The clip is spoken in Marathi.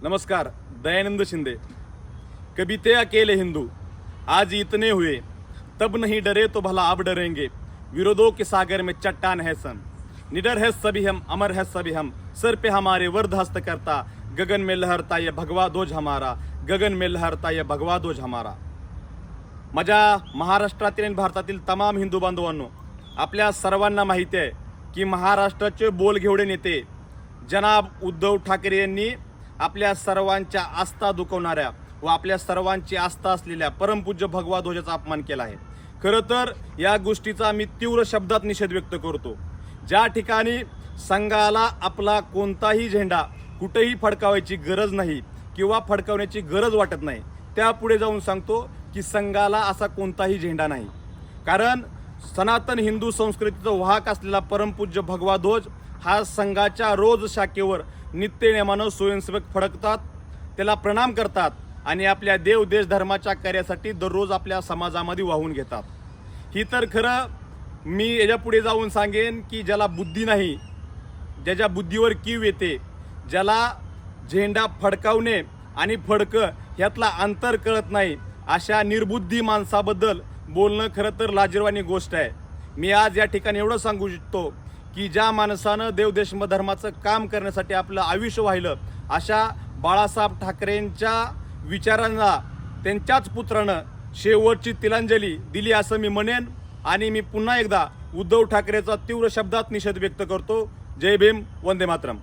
नमस्कार। दयानंद शिंदे। कभी थे अकेले हिंदू, आज इतने हुए, तब नहीं डरे तो भला अब डरेंगे। विरोधों के सागर में चट्टान है सन, निडर है सभी हम, अमर है सभी हम। सर पे हमारे वर्द हस्त करता, गगन में लहरता ये भगवा ध्वज हमारा, गगन में लहरता ये भगवा ध्वज हमारा। माझ्या महाराष्ट्रातील आणि भारतातील तमाम हिंदू बांधवांनो, आपल्या सर्वांना माहिती आहे की महाराष्ट्राचे बोलघेवडे नेते जनाब उद्धव ठाकरे यांनी आपल्या सर्वांच्या आस्था दुखवणाऱ्या व आपल्या सर्वांची आस्था असलेल्या परमपूज्य भगवा ध्वजाचा अपमान केला आहे। खरं तर या गोष्टीचा मी तीव्र शब्दात निषेध व्यक्त करतो। ज्या ठिकाणी संघाला आपला कोणताही झेंडा कुठेही फडकावायची गरज नाही किंवा फडकावण्याची गरज वाटत नाही, त्यापुढे जाऊन सांगतो की संघाला असा कोणताही झेंडा नाही। कारण सनातन हिंदू संस्कृतीचा वाहक असलेला परमपूज्य भगवा ध्वज हा संघाच्या रोज शाखेवर नित्यनेमानं स्वयंसेवक फडकतात, त्याला प्रणाम करतात आणि आपल्या देव देश धर्माच्या कार्यासाठी दररोज आपल्या समाजामध्ये वाहून घेतात। ही तर खरं मी याच्या पुढे जाऊन सांगेन की ज्याला बुद्धी नाही, ज्याच्या बुद्धीवर कीव येते, ज्याला झेंडा फडकावणे आणि फडकं ह्यातला अंतर कळत नाही, अशा निर्बुद्धी माणसाबद्दल बोलणं खरं तर लाजिरवाणी गोष्ट आहे। मी आज या ठिकाणी एवढं सांगू इच्छितो की ज्या माणसानं देवदेश धर्माचं काम करण्यासाठी आपलं आयुष्य वाहिलं, अशा बाळासाहेब ठाकरेंच्या विचारांना त्यांच्याच पुत्रानं शेवटची तिलांजली दिली असं मी म्हणेन। आणि मी पुन्हा एकदा उद्धव ठाकरेचा तीव्र शब्दात निषेध व्यक्त करतो। जय भीम, वंदे मातरम।